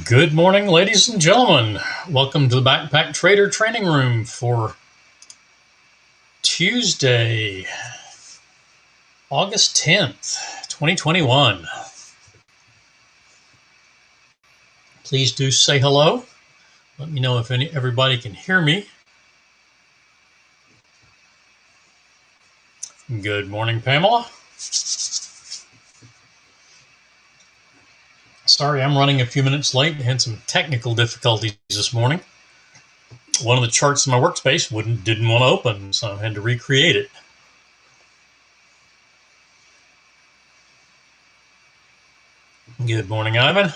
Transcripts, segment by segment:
Good morning, ladies and gentlemen. Welcome to the Backpacktrader training room for Tuesday, August 10th, 2021. Please do say hello. Let me know if everybody can hear me. Good morning, Pamela. Sorry, I'm running a few minutes late. I had some technical difficulties this morning. One of the charts in my workspace didn't want to open, so I had to recreate it. Good morning, Ivan.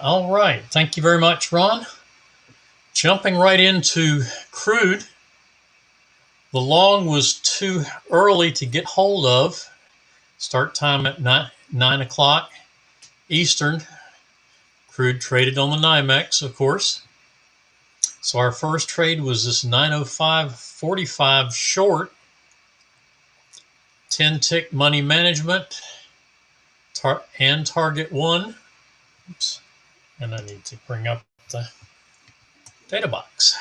All right. Thank you very much, Ron. Jumping right into crude. The long was too early to get hold of. Start time at 9 o'clock Eastern. Crude traded on the NYMEX, of course. So our first trade was this 905.45 short. 10-tick money management and target one. Oops. And I need to bring up the data box.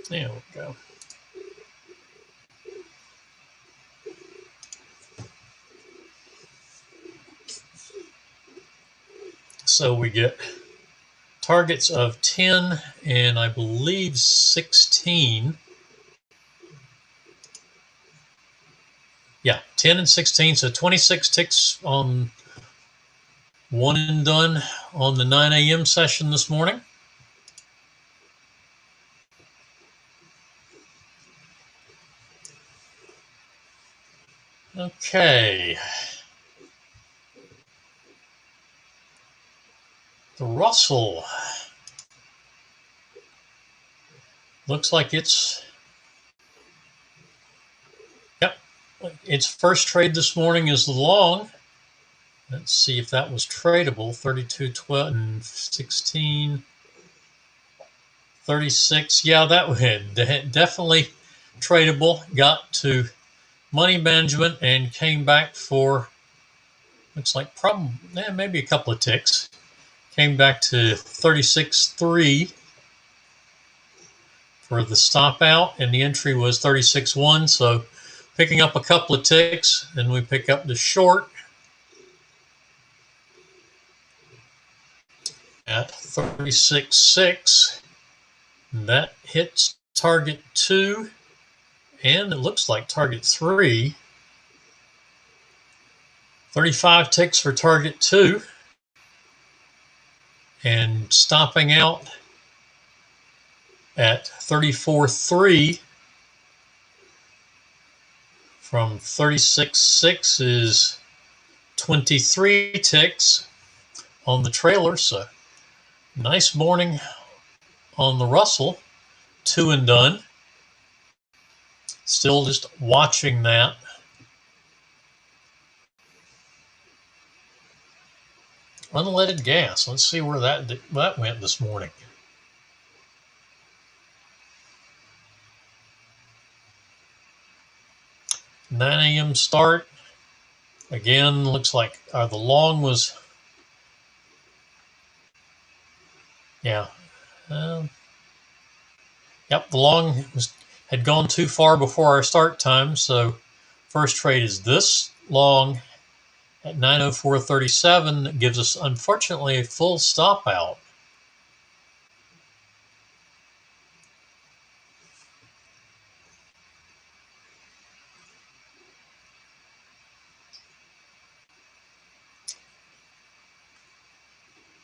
There we go. So we get targets of 10 and I believe 16. Yeah, 10 and 16. So 26 ticks on one and done on the 9 a.m. session this morning. Okay. The Russell looks like its first trade this morning is the long. Let's see if that was tradable. 32, 12, and 16, 36. Yeah, that was definitely tradable. Got to money management and came back for, looks like maybe a couple of ticks. Came back to 36.3 for the stop out, and the entry was 36.1. So picking up a couple of ticks, and we pick up the short at 36.6. That hits target 2, and it looks like target 3. 35 ticks for target 2. And stopping out at 34.3 from 36.6 is 23 ticks on the trailer. So nice morning on the Russell, 2 and done. Still just watching that. Unleaded gas. Let's see where that went this morning. $9 a.m. start. Again, looks like the long was, yeah. Yep, the long had gone too far before our start time. So first trade is this long at 904.37. That gives us, unfortunately, a full stop out.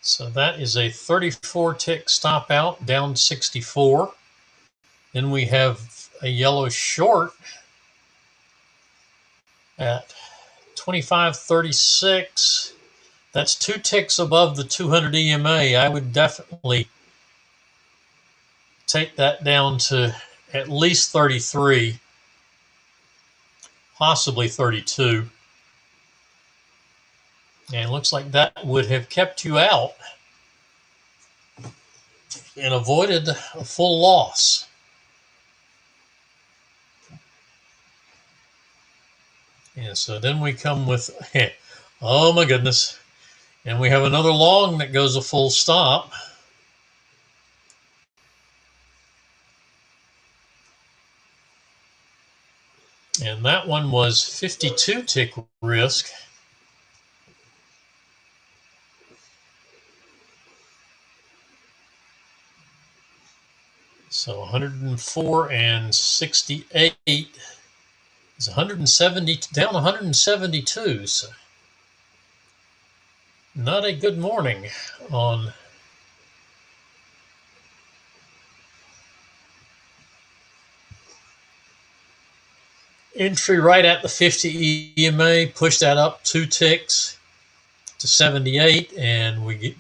So that is a 34 tick stop out, down 64. Then we have a yellow short at 25.36. That's 2 ticks above the 200 EMA. I would definitely take that down to at least 33, possibly 32. And it looks like that would have kept you out and avoided a full loss. And so then we come with, oh my goodness, and we have another long that goes a full stop. And that one was 52 tick risk. So 104 and 68 is 170, down 172. So not a good morning on entry right at the 50 EMA. Push that up 2 ticks to 78, and we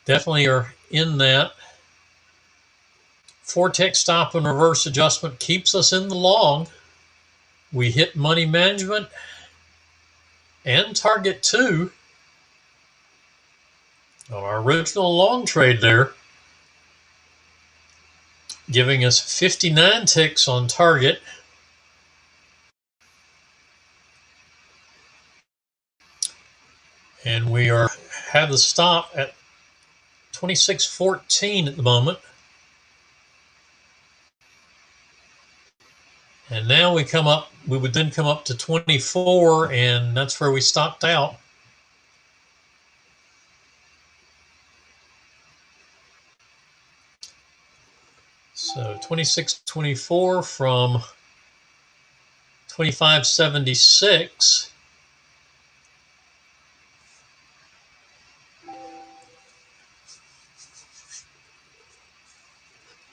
definitely are in that. 4 tick stop and reverse adjustment keeps us in the long. We hit money management and target 2 on our original long trade there, giving us 59 ticks on target. And we have the stop at 26.14 at the moment. And now we would then come up to 24, and that's where we stopped out. So 26.24 from 25.76.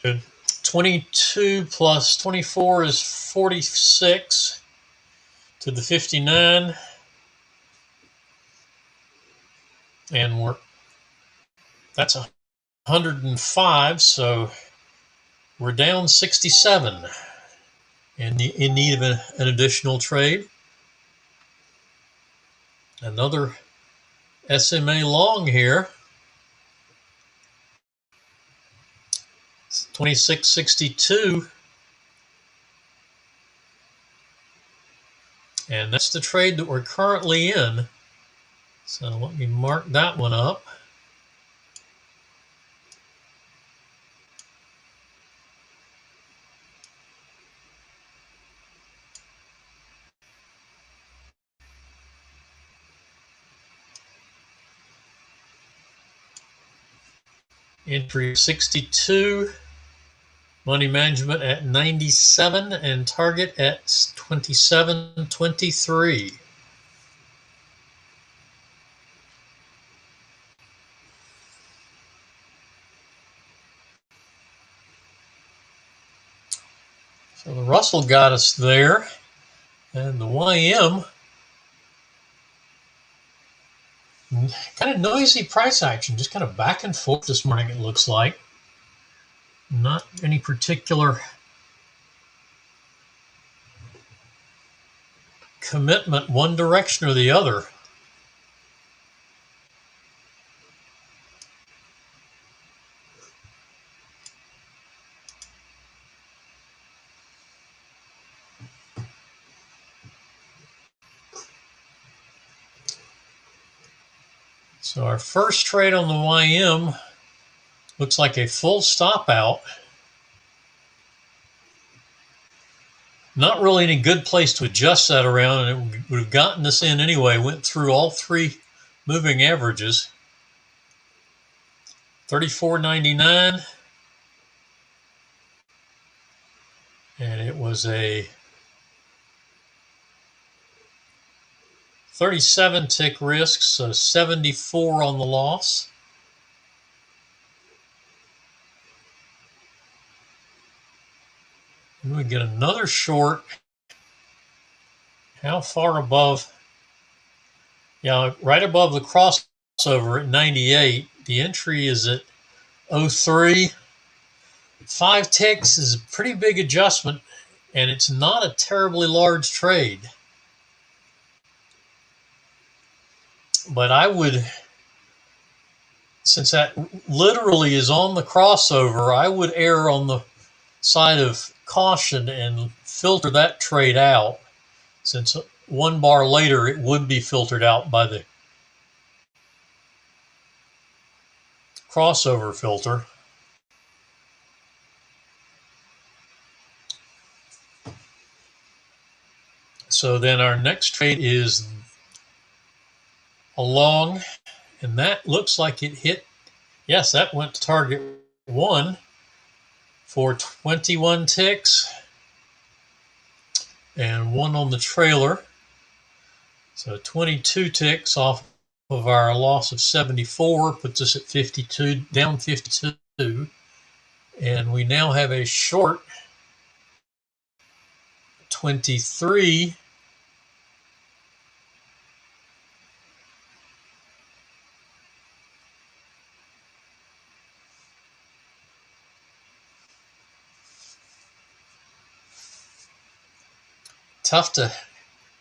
And 22 plus 24 is 46 to the 59. And that's 105, so we're down 67 and in need of an additional trade. Another SMA long here. 26.62. And that's the trade that we're currently in. So let me mark that one up. Entry 62, money management at 97, and target at 27.23. So the Russell got us there, and the YM, kind of noisy price action, just kind of back and forth this morning, it looks like. Not any particular commitment one direction or the other. So our first trade on the YM looks like a full stop out. Not really any good place to adjust that around, and it would have gotten us in anyway. Went through all 3 moving averages. 34.99, and it was a 37 tick risk, so 74 on the loss. And we get another short. How far above? Yeah, right above the crossover at 98. The entry is at 03. 5 ticks is a pretty big adjustment, and it's not a terribly large trade. But I would, since that literally is on the crossover, I would err on the side of caution and filter that trade out, since one bar later it would be filtered out by the crossover filter. So then our next trade is a long, and that looks like it hit. Yes, that went to target 1 for 21 ticks and 1 on the trailer. So 22 ticks off of our loss of 74 puts us at 52, down 52. And we now have a short 23. Tough to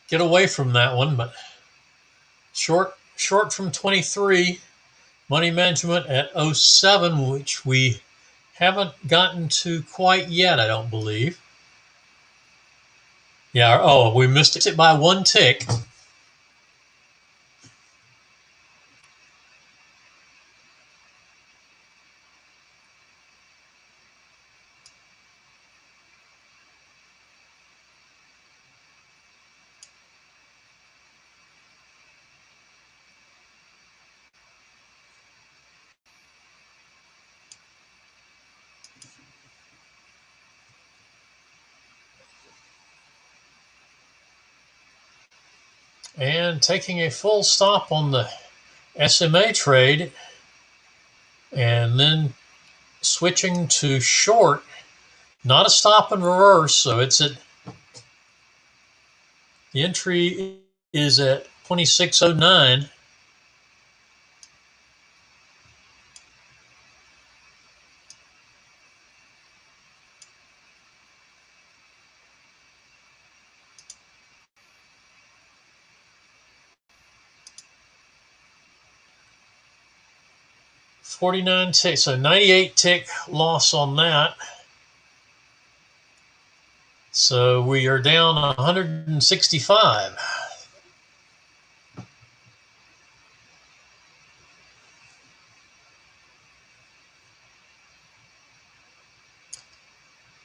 get away from that one, but short from 23. Money management at 07, which we haven't gotten to quite yet, I don't believe. Yeah, oh, we missed it by 1 tick. And taking a full stop on the SMA trade and then switching to short, not a stop and reverse. So it's at, the entry is at 2609. $49 tick, so 98 tick loss on that. So we are down 165.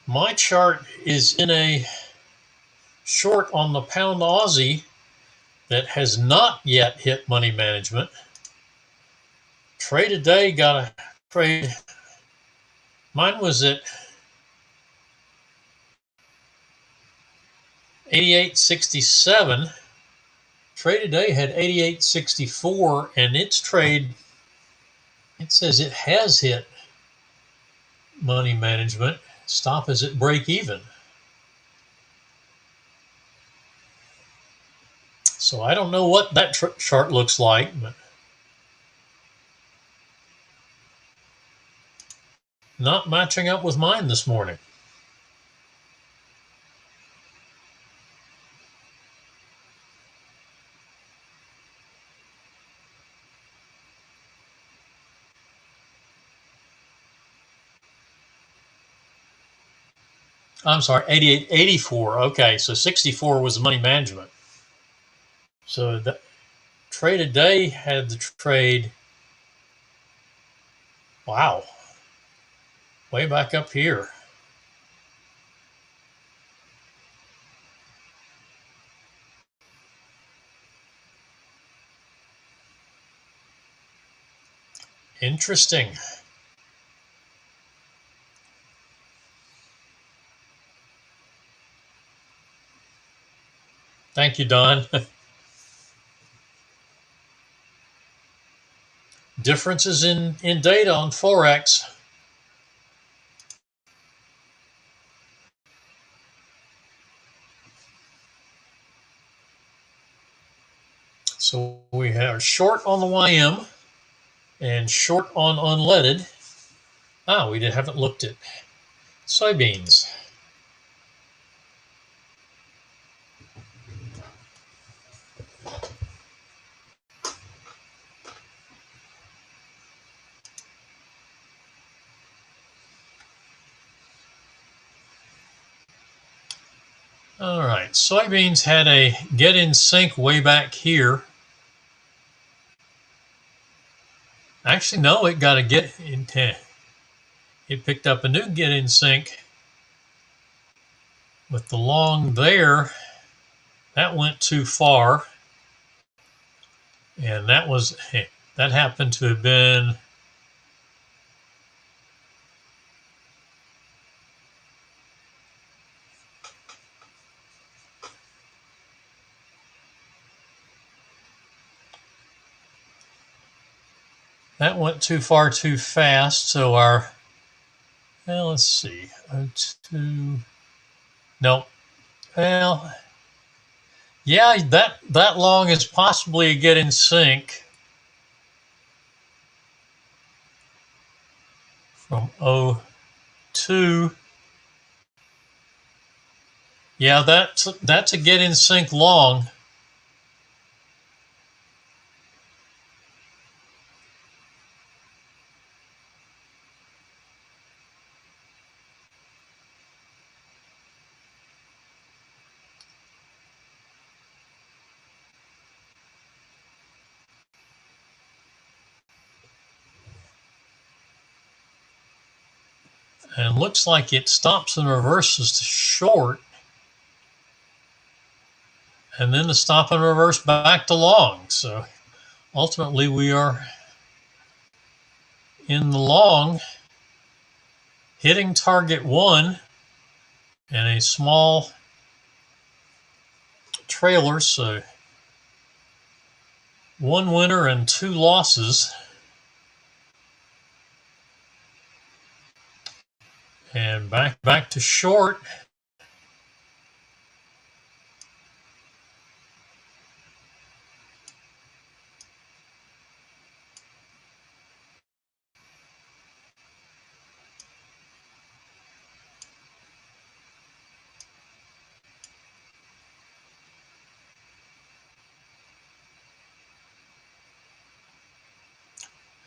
My chart is in a short on the pound Aussie that has not yet hit money management. Trade a day got a trade. Mine was at 88.67. Trade a day had 88.64, and its trade, it says it has hit money management. Stop is at break even. So I don't know what that chart looks like, but not matching up with mine this morning. I'm sorry, 88.84. Okay, so 64 was money management. So the trade a day had the trade, wow, way back up here. Interesting. Thank you, Don. Differences in data on Forex. So we have short on the YM and short on unleaded. We haven't looked at soybeans. All right, soybeans had a get in sync way back here. Actually, no, it got a get in. It picked up a new get in sync with the long there. That went too far, and that happened to have been that went too far too fast. So our let's see, 02. Nope. Well, yeah, that long is possibly a get in sync from 02. Yeah, that's a get in sync long. And looks like it stops and reverses to short, and then the stop and reverse back to long. So ultimately we are in the long, hitting target 1 and a small trailer. So 1 winner and 2 losses. And back to short.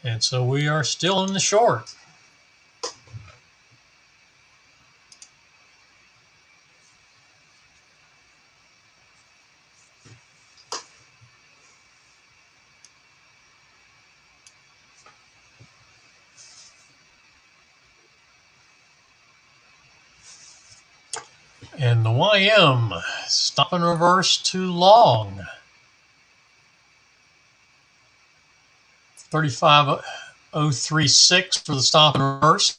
And so we are still in the short. And the YM, stop and reverse too long. 35.036 for the stop and reverse.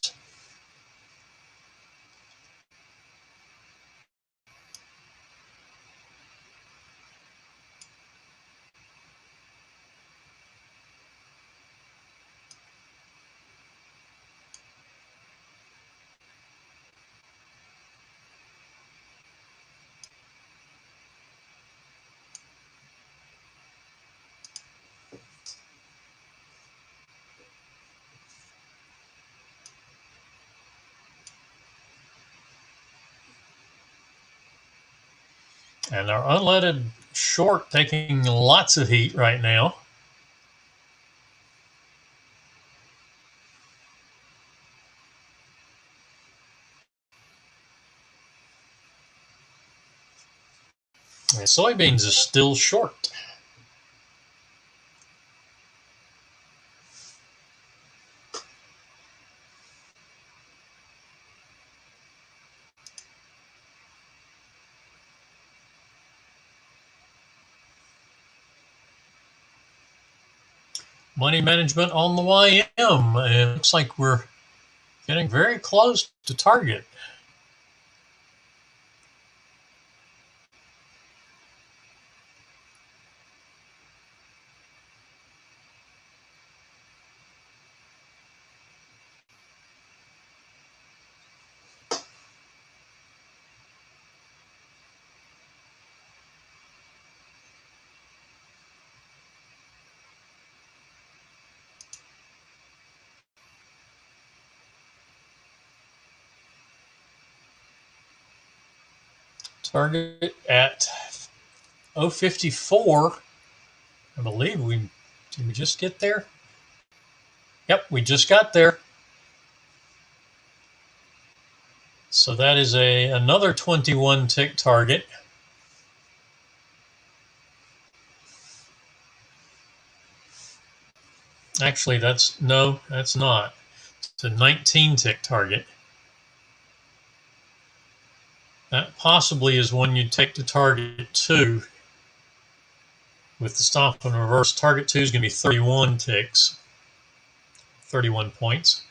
And our unleaded short taking lots of heat right now. And soybeans is still short. Money management on the YM, and it looks like we're getting very close to target. Target at 054. I believe did we just get there? Yep, we just got there. So that is another 21 tick target. Actually, that's not. It's a 19 tick target. That possibly is one you'd take to target 2 with the stop and reverse. Target 2 is going to be 31 ticks, 31 points.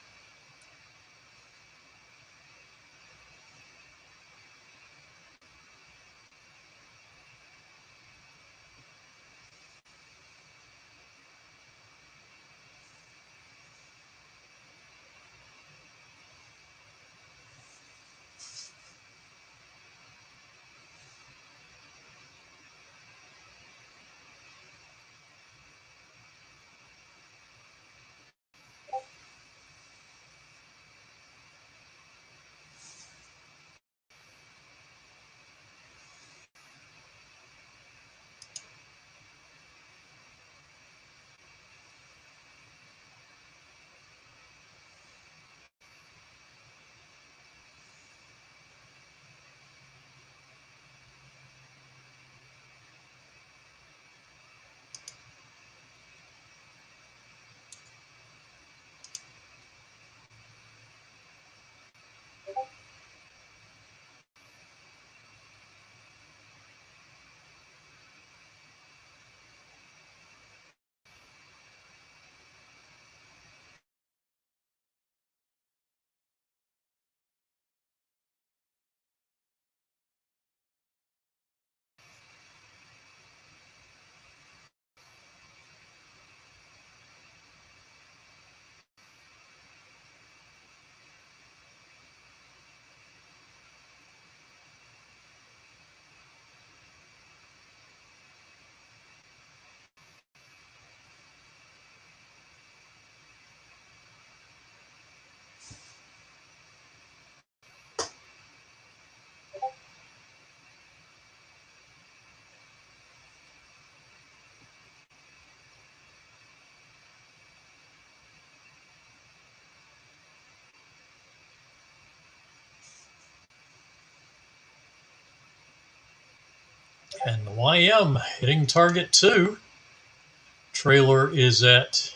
And the YM hitting target 2. Trailer is at,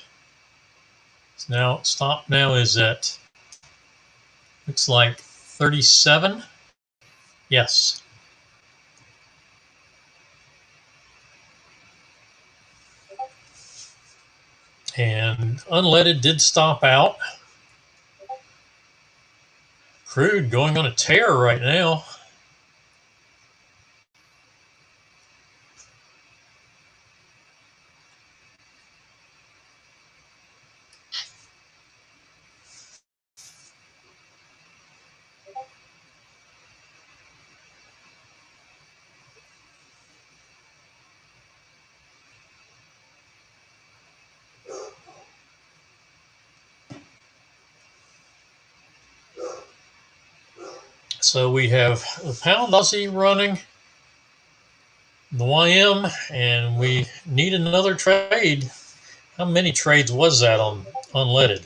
stop now is at, looks like 37. Yes. And unleaded did stop out. Crude going on a tear right now. So we have the pound Aussie running, the YM, and we need another trade. How many trades was that on unleaded?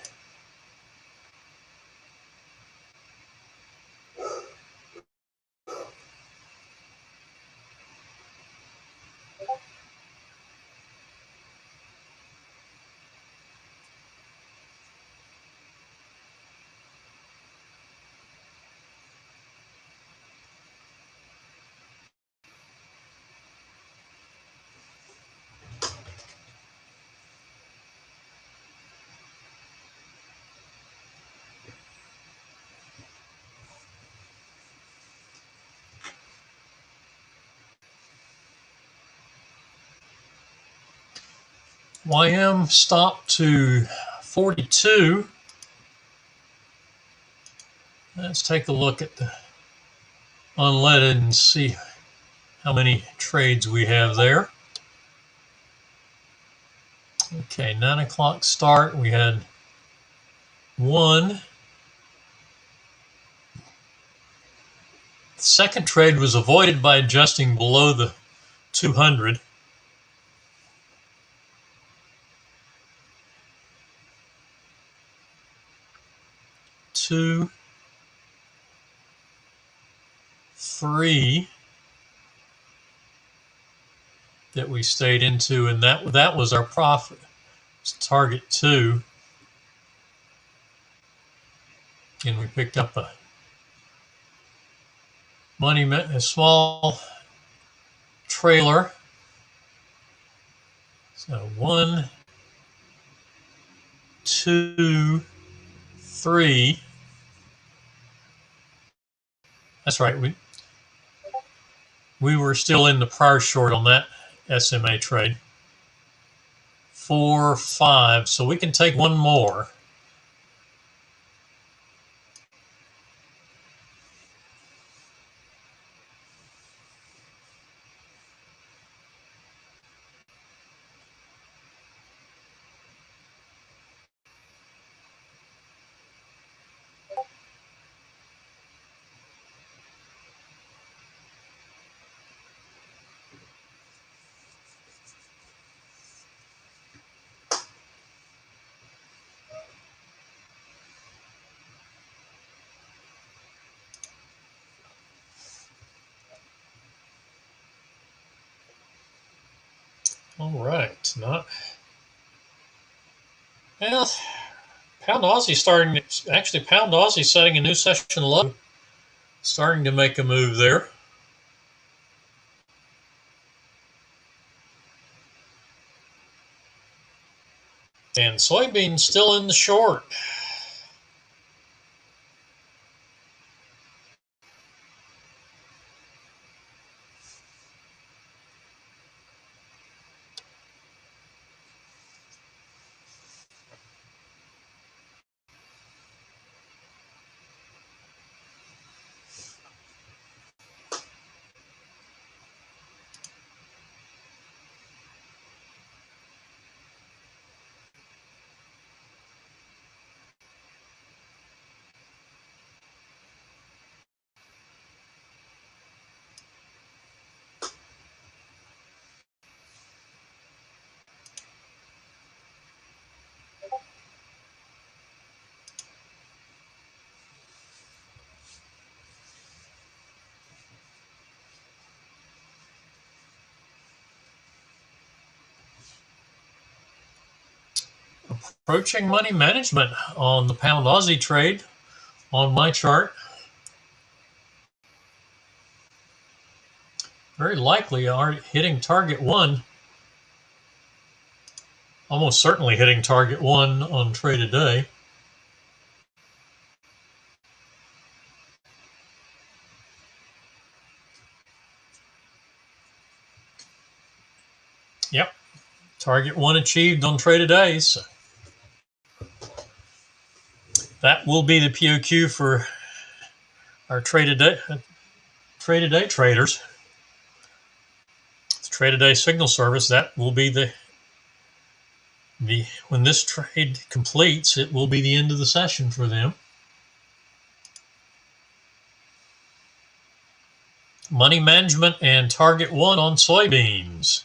YM stopped to 42. Let's take a look at the unleaded and see how many trades we have there. Okay, 9 o'clock start. We had 1. The second trade was avoided by adjusting below the 200. 2, 3 that we stayed into, and that was our profit. It's target 2, and we picked up a small trailer. So 1, 2, 3. That's right. We were still in the prior short on that SMA trade. 4, 5. So we can take one more. All right. Well, Pound Aussie starting. Actually, Pound Aussie setting a new session low. Starting to make a move there. And soybeans still in the short. Approaching money management on the Pound Aussie trade on my chart. Very likely are hitting target 1. Almost certainly hitting target 1 on trade a day. Yep. Target 1 achieved on trade a day. So that will be the POQ for our trade a day traders. Trade a day signal service. That will be the when this trade completes, it will be the end of the session for them. Money management and target 1 on soybeans.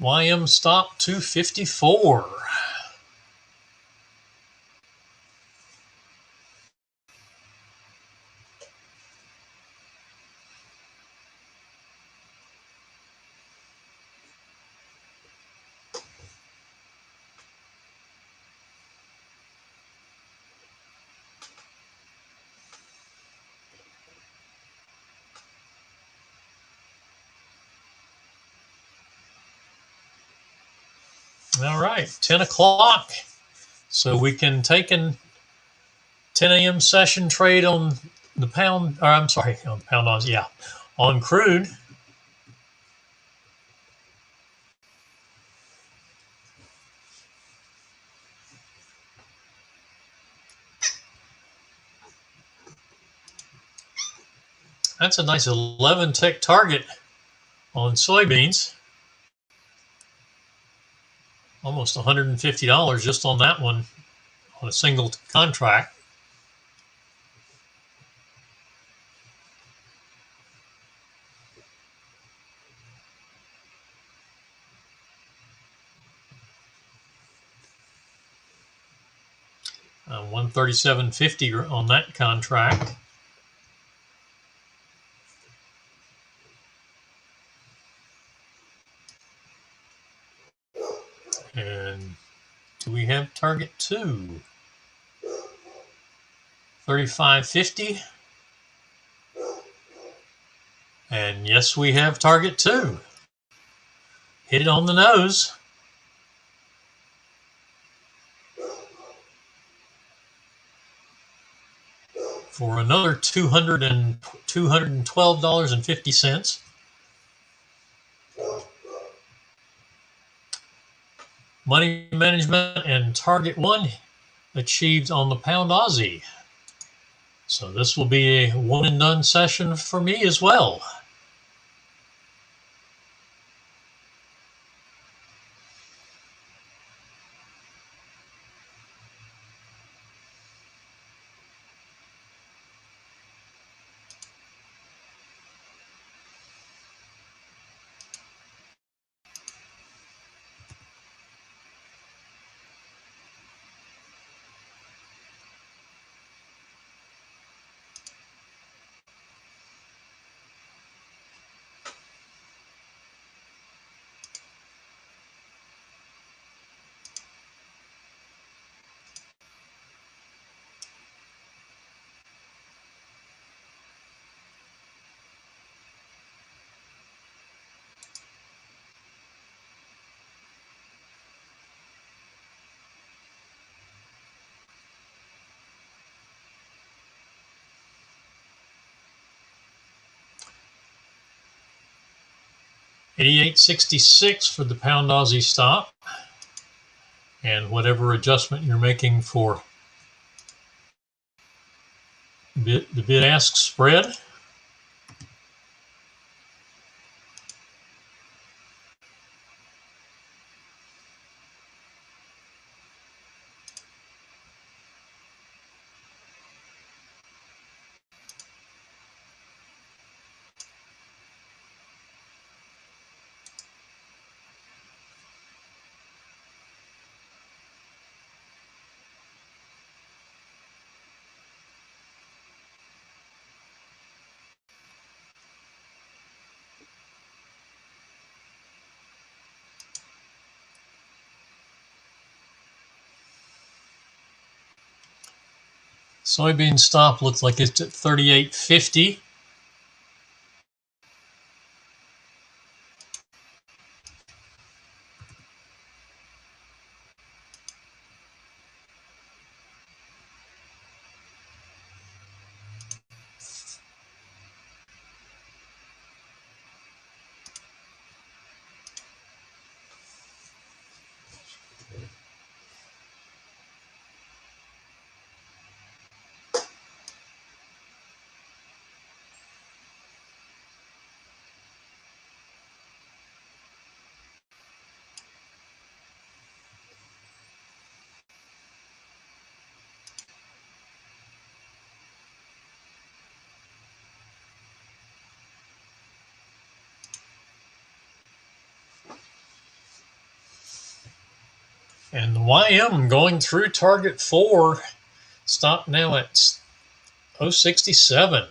YM stop 254. All right, 10 o'clock. So we can take a 10 a.m. session trade on the pound, or I'm sorry, on the pound Aussie, yeah, on crude. That's a nice 11 tick target on soybeans. Almost $150 just on that one on a single contract. 137.50 on that contract. And do we have target 2? 35.50. And yes, we have target 2. Hit it on the nose. For another $212.50. Money management and target 1 achieved on the pound Aussie. So this will be a one and done session for me as well. $88.66 for the pound Aussie stop, and whatever adjustment you're making for the bid-ask spread. Soybean stop looks like it's at 38.50. And the YM going through target 4, stop now at 0.67.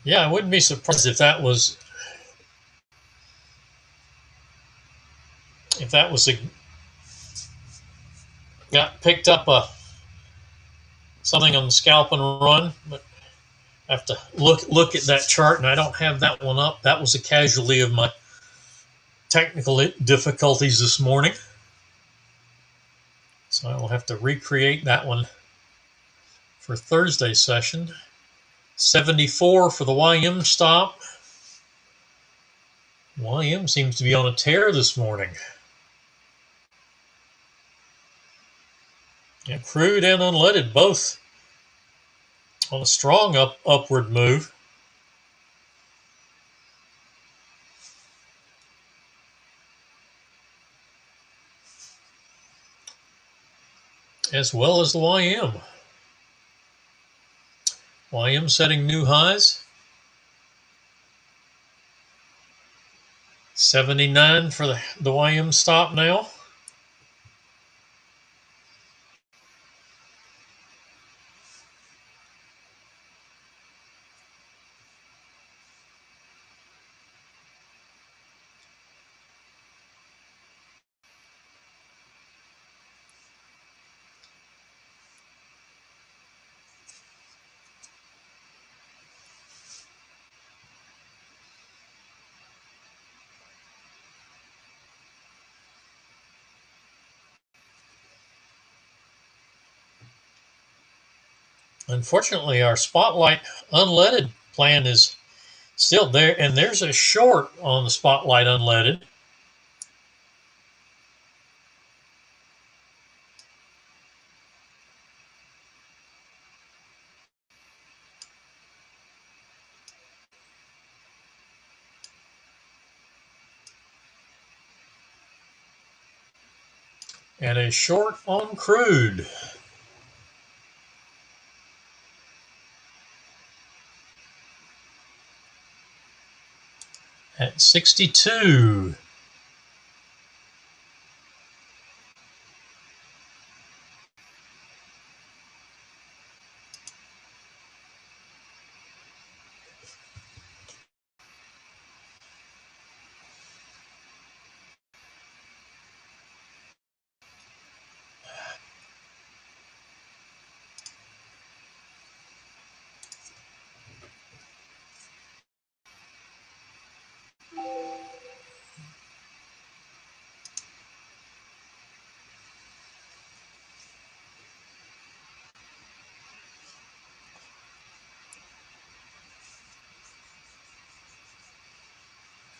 Yeah, I wouldn't be surprised if that was got picked up something on the scalp and run, but I have to look at that chart, and I don't have that one up. That was a casualty of my technical difficulties this morning. So I will have to recreate that one for Thursday's session. 74 for the YM stop. YM seems to be on a tear this morning. Yeah, crude and unleaded both on a strong upward move. As well as the YM. YM setting new highs. $79 for the YM stop now. Unfortunately, our Spotlight unleaded plan is still there, and there's a short on the Spotlight unleaded. And a short on crude at 62.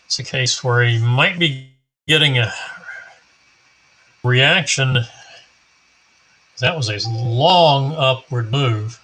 It's a case where he might be getting a reaction. That was a long upward move.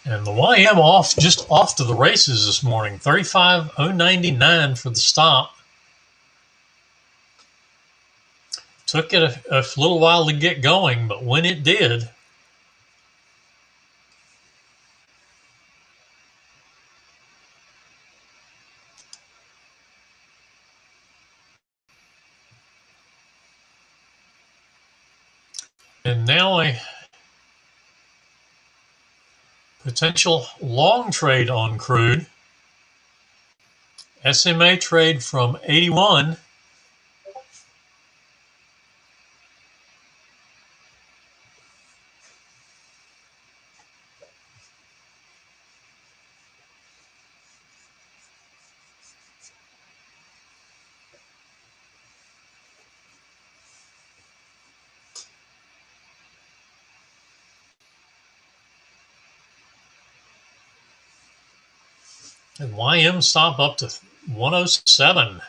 And the YM just off to the races this morning. 35.099 for the stop. Took it a little while to get going, but when it did, and now a potential long trade on crude. SMA trade from 81. And YM stop up to 107.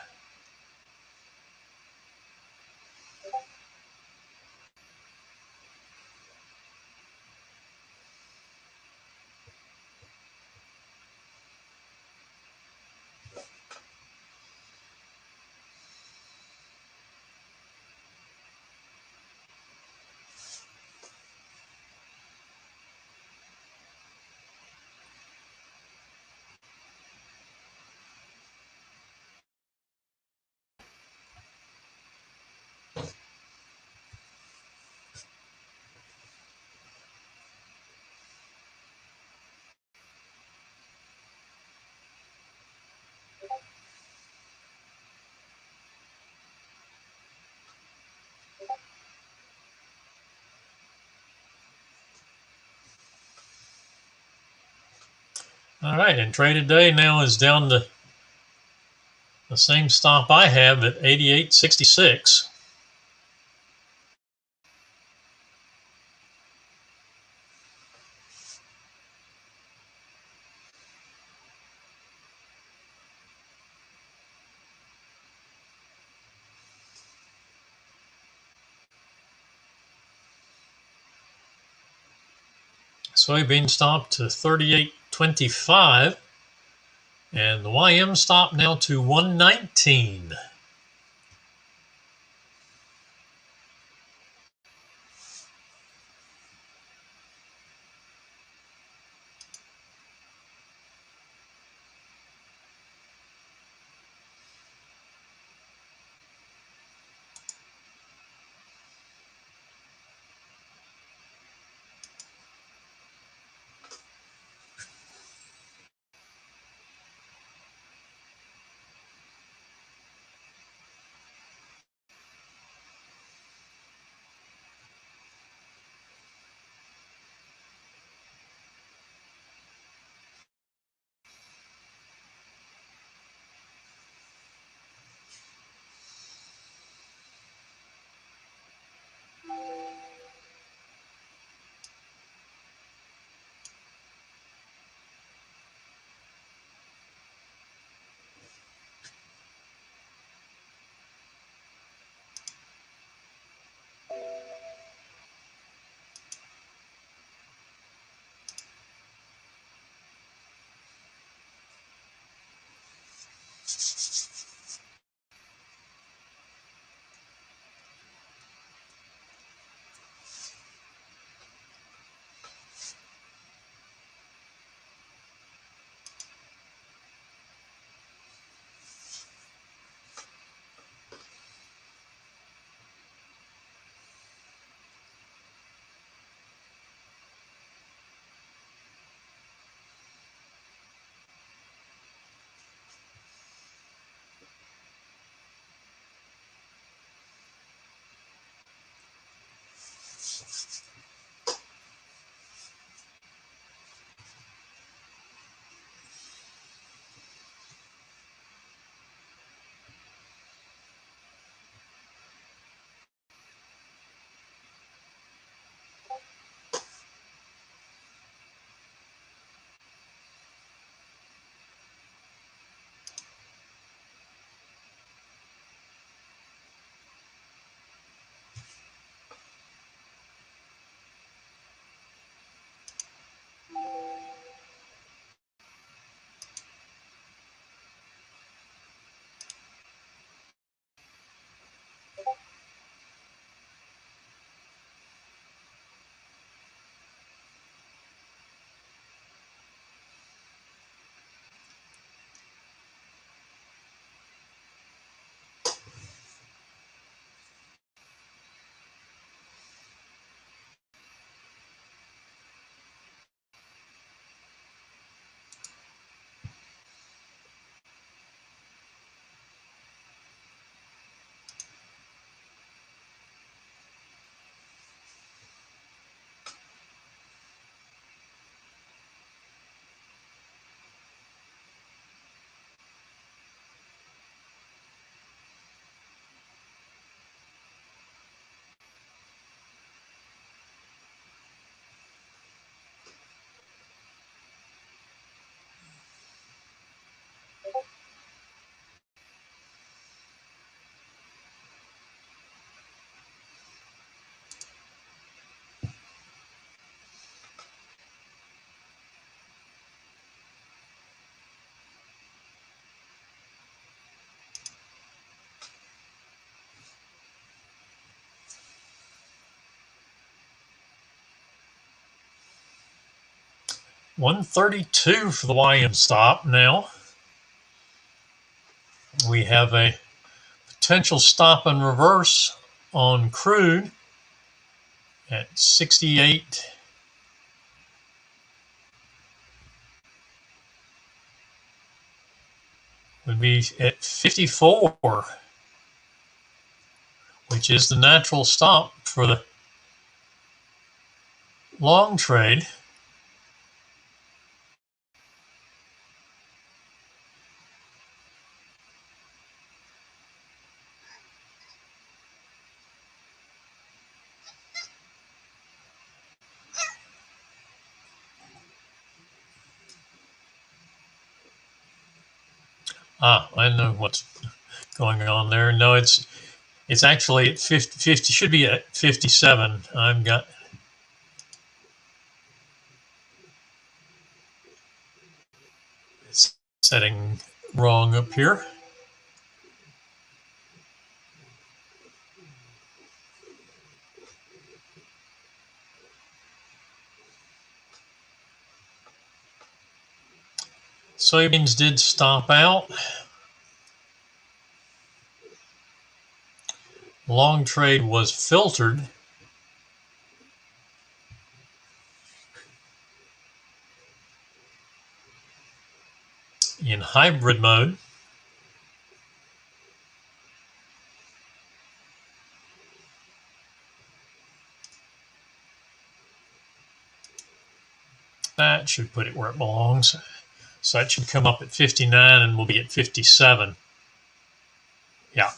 All right, and trade today now is down to the same stop I have at 88.66. Soybean stop to 38.25, and the YM stop now to 119. $132 for the YM stop now. We have a potential stop and reverse on crude at 68. Would be at 54, which is the natural stop for the long trade. I know what's going on there. No, it's actually at 50 should be at 57. I've got it's setting wrong up here. Soybeans did stop out. Long trade was filtered in hybrid mode. That should put it where it belongs. So that should come up at 59 and we'll be at 57. Yeah.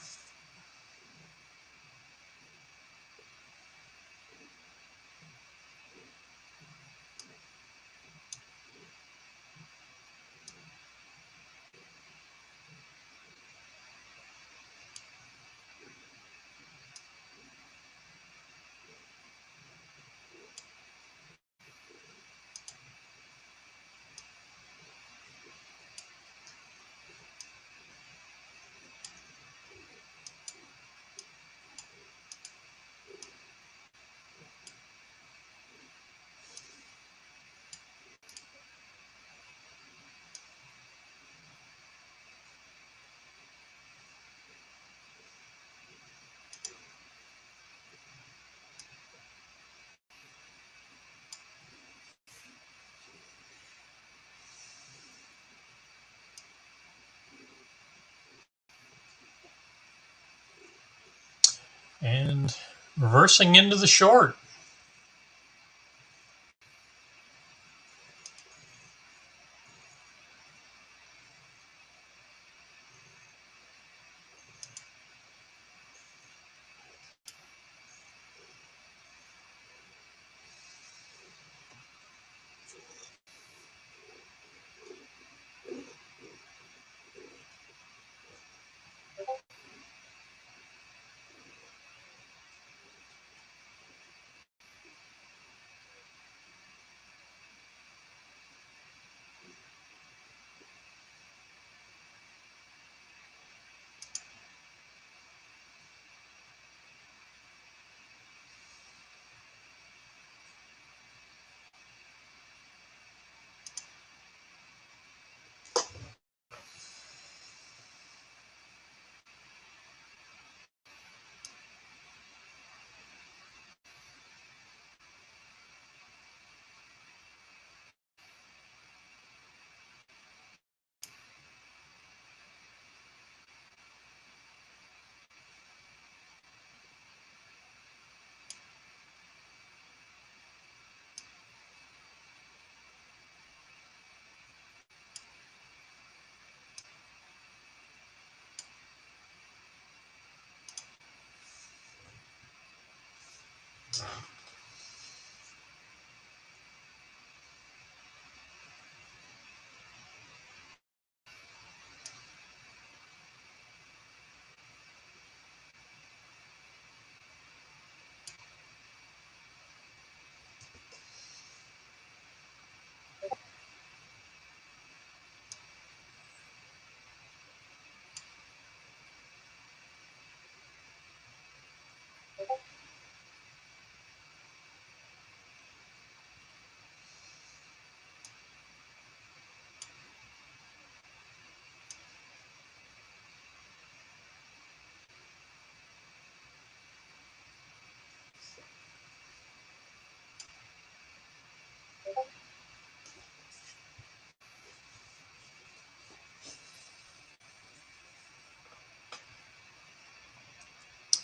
And reversing into the short.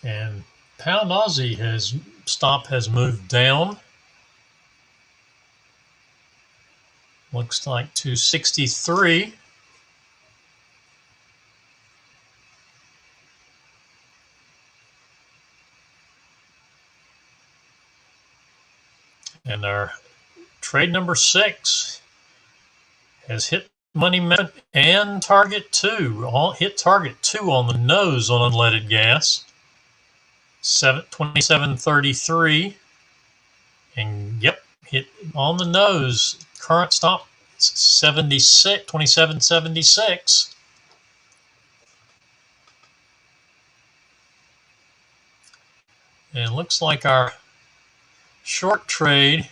And pound Aussie has moved down. Looks like to 63. And our trade number 6 has hit money management and target 2. All hit target 2 on the nose on unleaded gas. 27.33. And yep, hit on the nose. Current stop 76, 27.76. And it looks like our short trade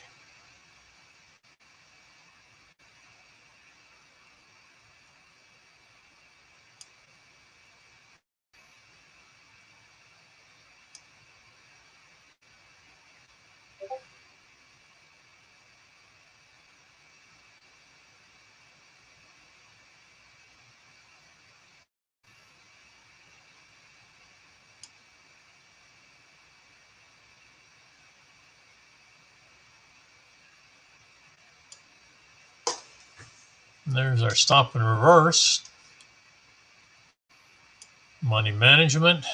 there's our stop and reverse. Money management.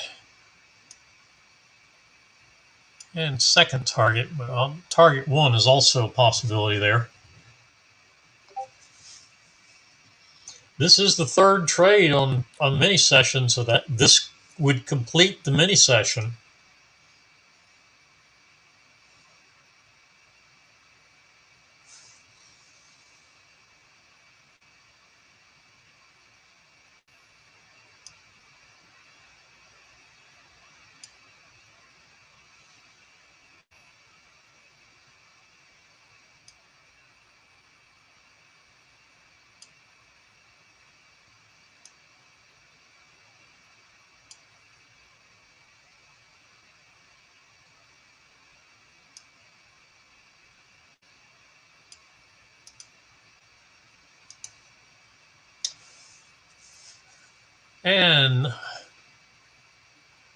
And second target, but target 1 is also a possibility there. This is the third trade on mini session, so that this would complete the mini session. And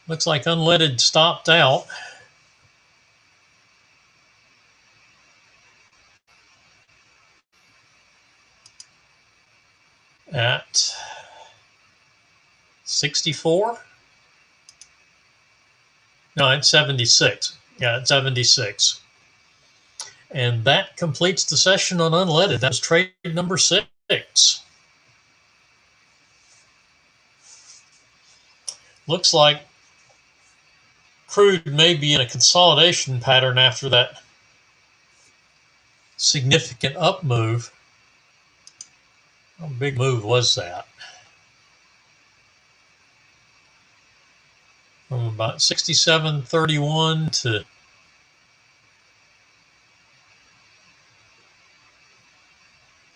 looks like unleaded stopped out at 64. No, it's 76. Yeah, it's 76. And that completes the session on unleaded. That was trade number 6. Looks like crude may be in a consolidation pattern after that significant up move. How big move was that? From about 67.31 to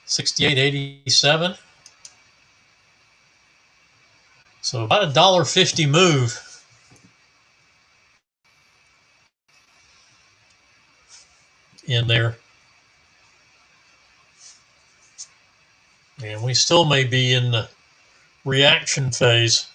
68.87. So about $1.50 move. In there. And we still may be in the reaction phase.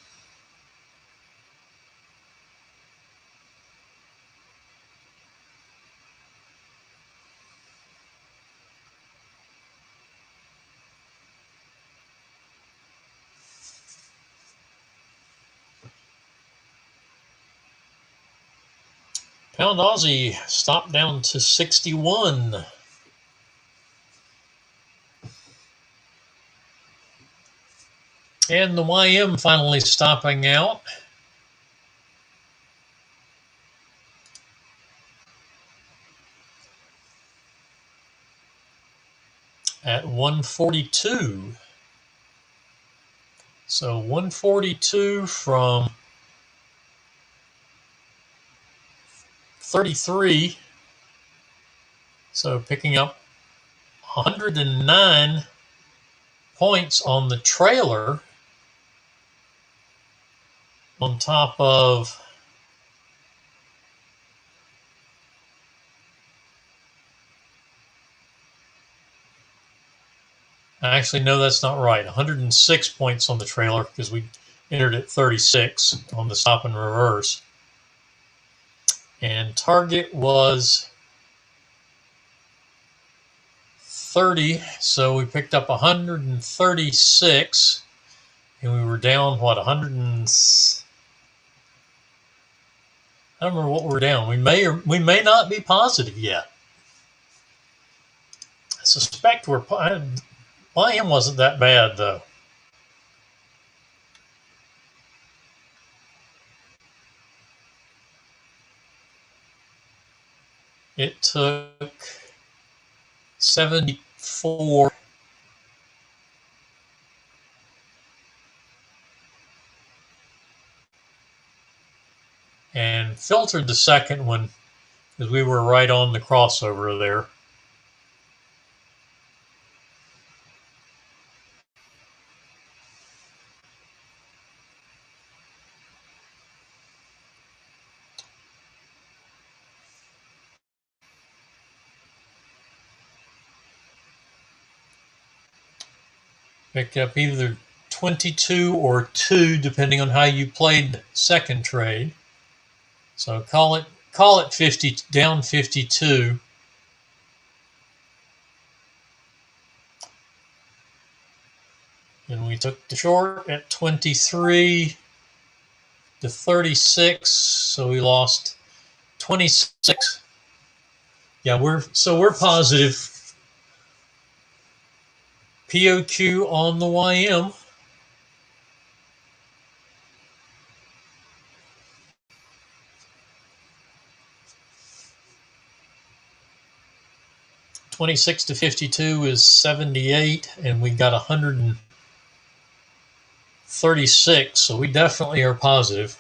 Pound Aussie stopped down to 61. And the YM finally stopping out. At 142. So 142 from 33. So picking up 109 points on the trailer on top of actually, no, that's not right. 106 points on the trailer because we entered at 36 on the stop and reverse. And target was 30, so we picked up 136, and we were down, what, 100 and... I don't remember what we're down. We may not be positive yet. I suspect we're YM wasn't that bad though. It took 74 and filtered the second one because we were right on the crossover there. Picked up either 22 or 2 depending on how you played the second trade. So call it 50 down 52. And we took the short at 23 to 36, so we lost 26. Yeah, we're positive. POQ on the YM. $26 to 52 is 78, and we got 136, so we definitely are positive.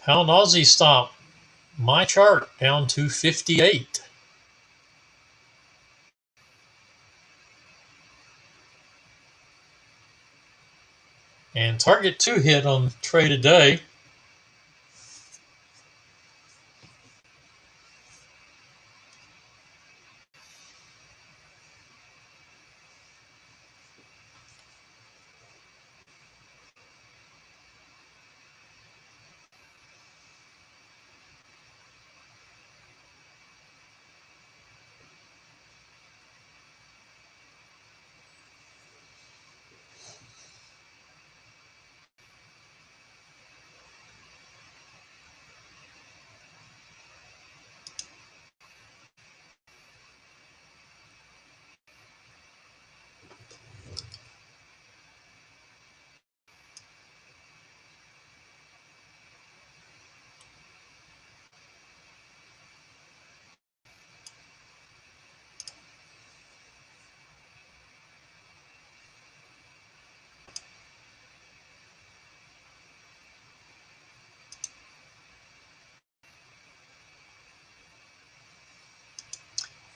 Pound Aussie stop. My chart down to 58. And target 2 hit on trade a day.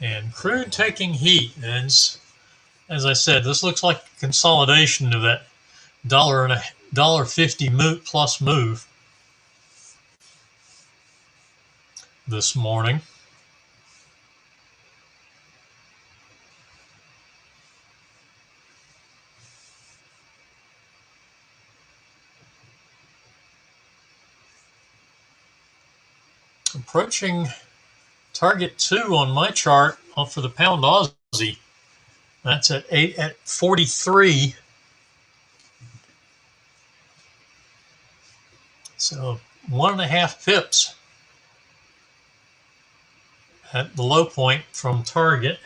And crude taking heat. And as I said, this looks like a consolidation of that $1.50 plus move this morning. Approaching target 2 on my chart for the pound Aussie. That's at 43. So 1.5 pips at the low point from target.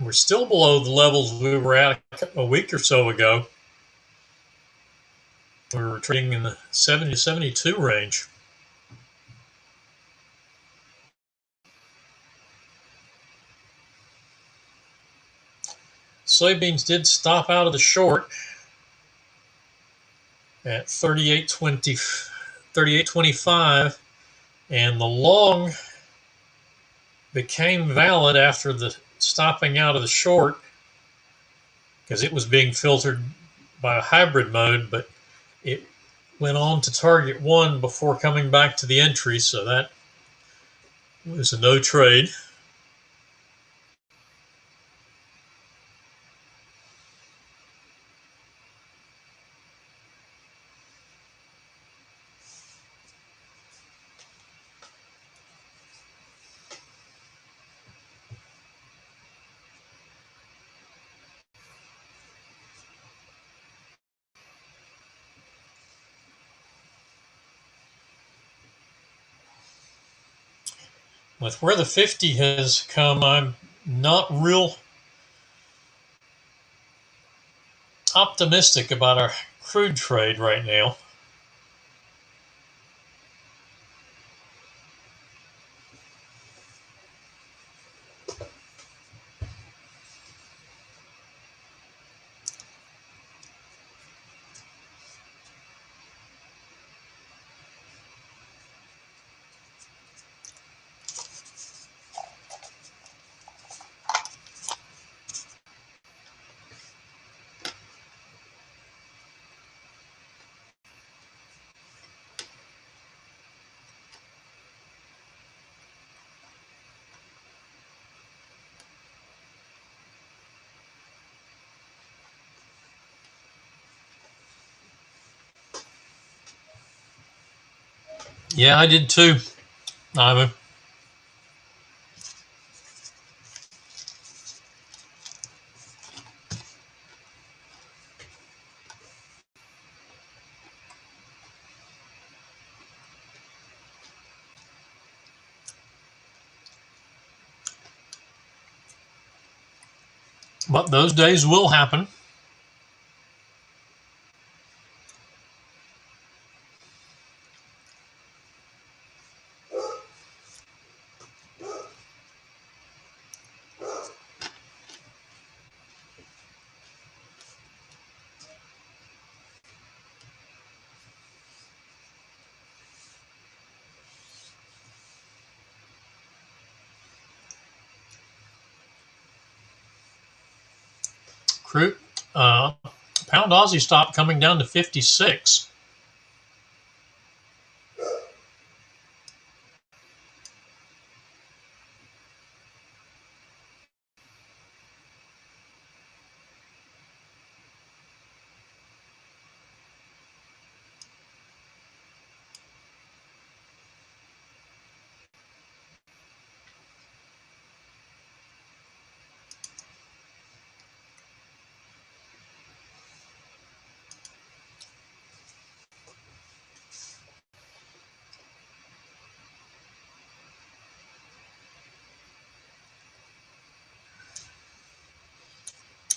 We're still below the levels we were at a week or so ago. We were trading in the 70 to 72 range. Soybeans did stop out of the short. at 38.20, 38.25, and the long became valid after the stopping out of the short because it was being filtered by a hybrid mode, but it went on to target one before coming back to the entry, so that was a no trade. With where the 50 has come, I'm not real optimistic about our crude trade right now. Yeah, I did too, Ivan. But those days will happen. Crude, pound Aussie stopped coming down to 56.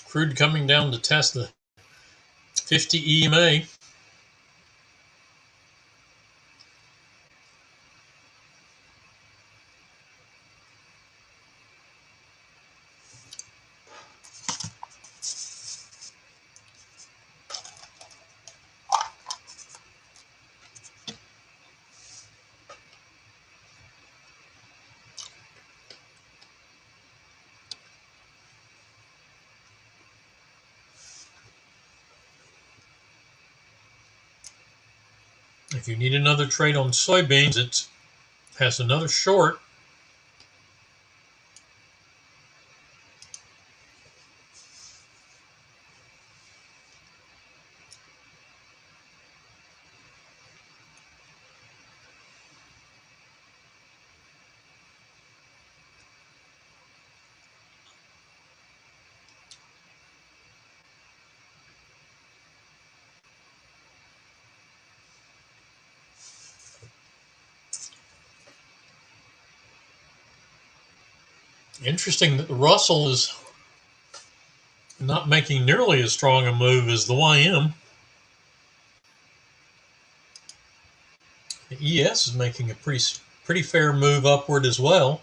Crude coming down to test the 50 EMA. If you need another trade on soybeans, it has another short. Interesting that the Russell is not making nearly as strong a move as the YM. The ES is making a pretty fair move upward as well.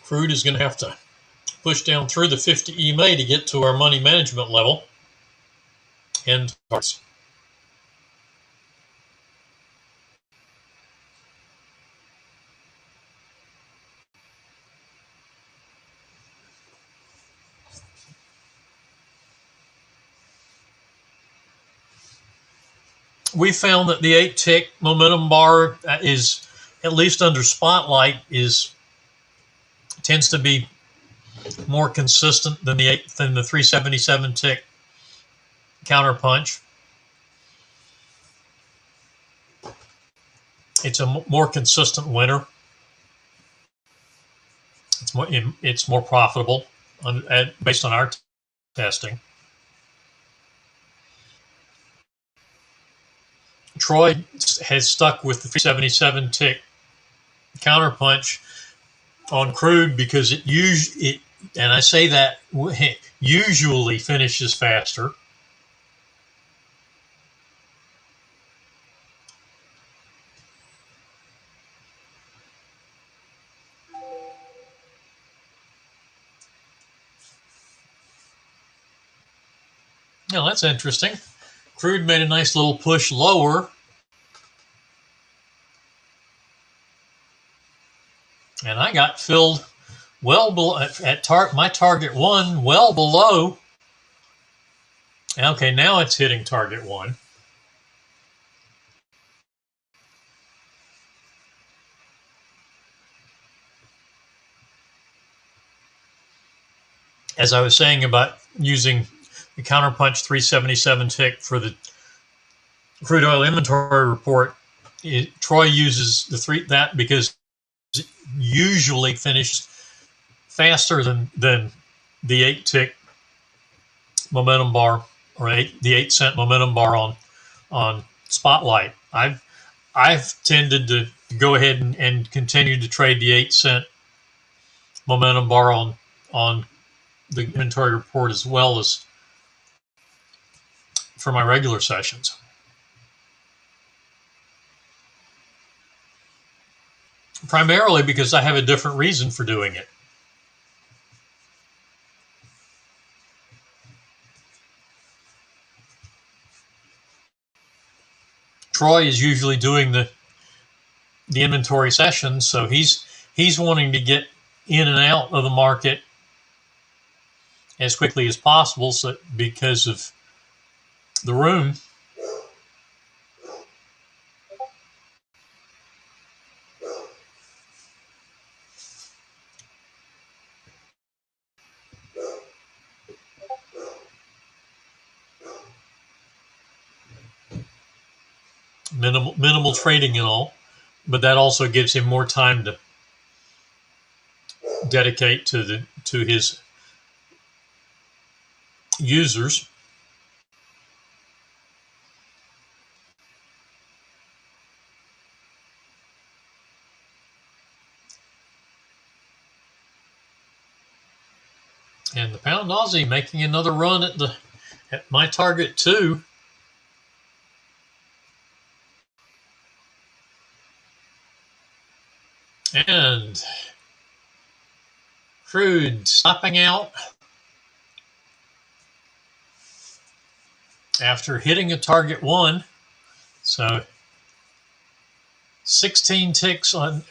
Crude is going to have to push down through the 50 EMA to get to our money management level and targets. We found that the 8-tick momentum bar is, at least under spotlight, tends to be more consistent than the 377 tick counterpunch. It's a more consistent winner. It's more profitable based on our testing. Troy has stuck with the 377 tick counterpunch on crude because it and I say that usually finishes faster. Now that's interesting. Crude made a nice little push lower, and I got filled well below at my target 1, well below. Okay, now it's hitting target 1. As I was saying about using the counterpunch 377 tick for the crude oil inventory report, Troy uses that because it usually finishes faster than the 8-tick momentum bar, or the 8-cent momentum bar on spotlight. I've tended to go ahead and continue to trade the 8-cent momentum bar on the inventory report as well as for my regular sessions. Primarily because I have a different reason for doing it. Troy is usually doing the inventory sessions, so he's wanting to get in and out of the market as quickly as possible, so because of the room. Minimal trading and all, but that also gives him more time to dedicate to his users. And the pound Aussie making another run at my target 2. And crude stopping out after hitting a target 1. So 16 ticks on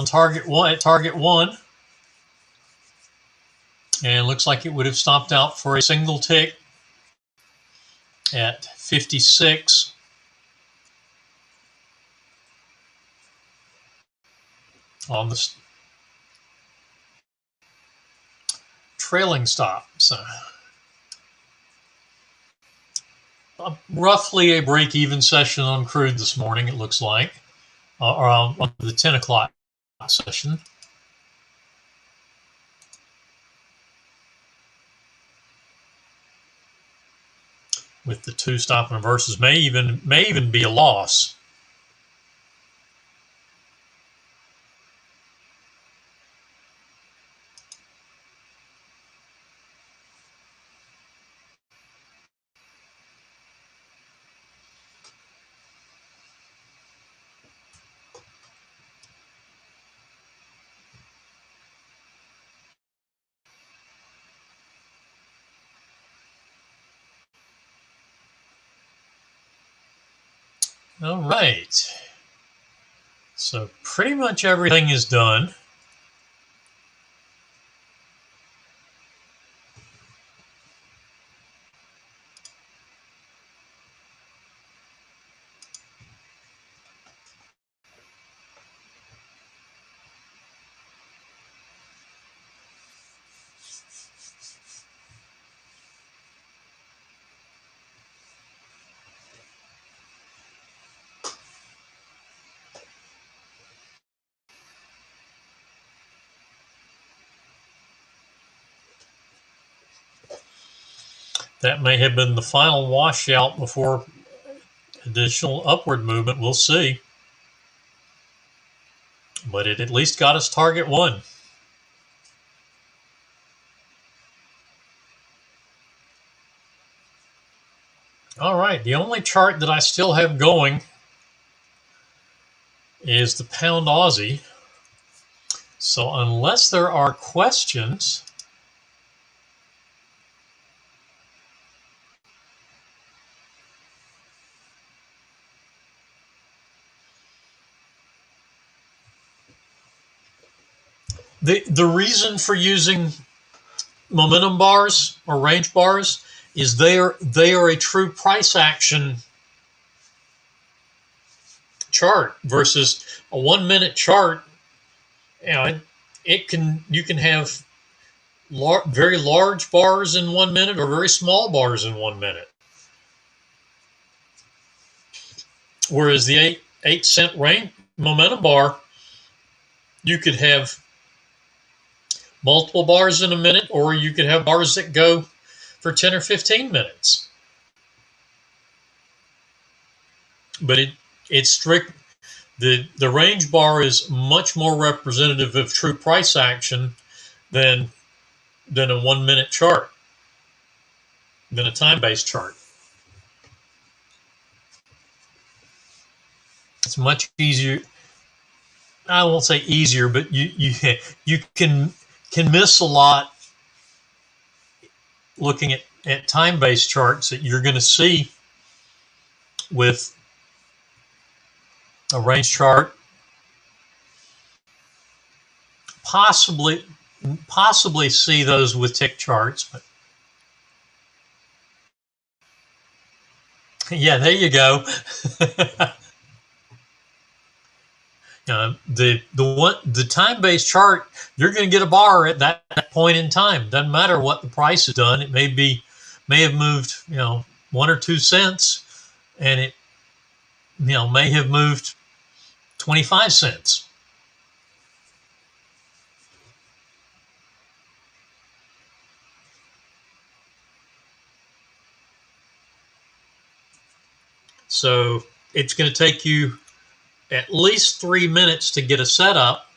target 1 at target 1. And looks like it would have stopped out for a single tick at 56. On the trailing stop. So roughly a break-even session on crude this morning, it looks like, or on the 10 o'clock session. With the 2 stop and reverses, may even be a loss. All right. So pretty much everything is done. That may have been the final washout before additional upward movement. We'll see. But it at least got us target one. All right. The only chart that I still have going is the pound Aussie. So unless there are questions, the reason for using momentum bars or range bars is they are a true price action chart versus a 1 minute chart. You know, you can have very large bars in 1 minute or very small bars in 1 minute. Whereas the 8 cent range momentum bar, you could have multiple bars in a minute, or you could have bars that go for 10 or 15 minutes. But it's strict. The range bar is much more representative of true price action than a 1 minute chart, than a time-based chart. It's much easier. I won't say easier, but you can miss a lot looking at time-based charts that you're going to see with a range chart. Possibly see those with tick charts, but yeah, there you go. The time-based chart, you're going to get a bar at that point in time. Doesn't matter what the price has done. It may have moved 1 or 2 cents, and it may have moved 25 cents. So it's going to take you at least 3 minutes to get a setup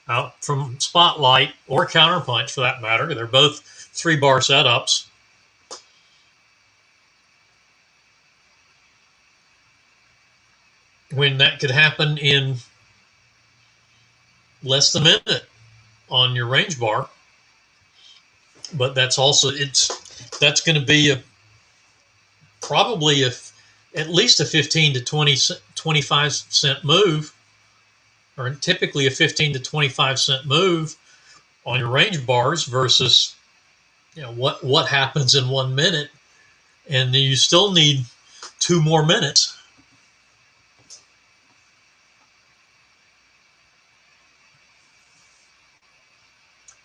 out from Spotlight or Counterpunch, for that matter. They're both 3-bar setups. When that could happen in less than a minute on your range bar. But that's also that's going to be probably at least a 15 to 25 cent move, or typically a 15 to 25 cent move on your range bars versus what happens in 1 minute, and you still need 2 more minutes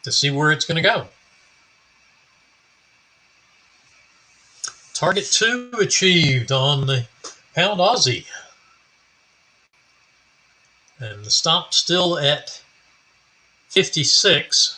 to see where it's going to go. Target 2 achieved on the pound Aussie. And the stop still at 56.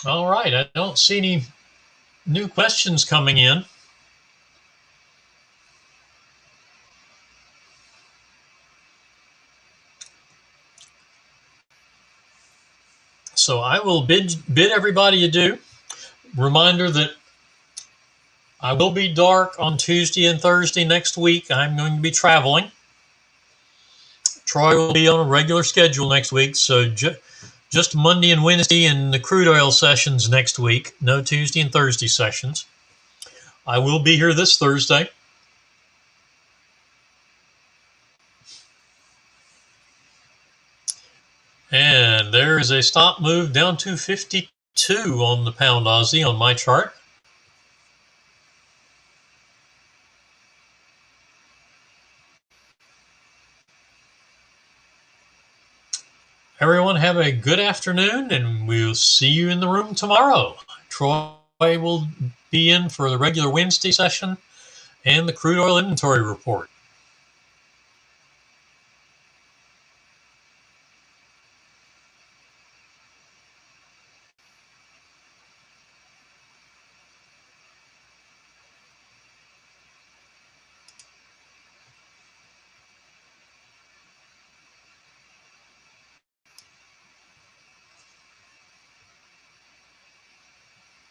All right, I don't see any new questions coming in. So I will bid everybody adieu. Reminder that I will be dark on Tuesday and Thursday next week. I'm going to be traveling. Troy will be on a regular schedule next week, so just Monday and Wednesday and the crude oil sessions next week. No Tuesday and Thursday sessions. I will be here this Thursday. And there is a stop move down to 52 on the pound Aussie on my chart. Everyone have a good afternoon, and we'll see you in the room tomorrow. Troy will be in for the regular Wednesday session and the crude oil inventory report.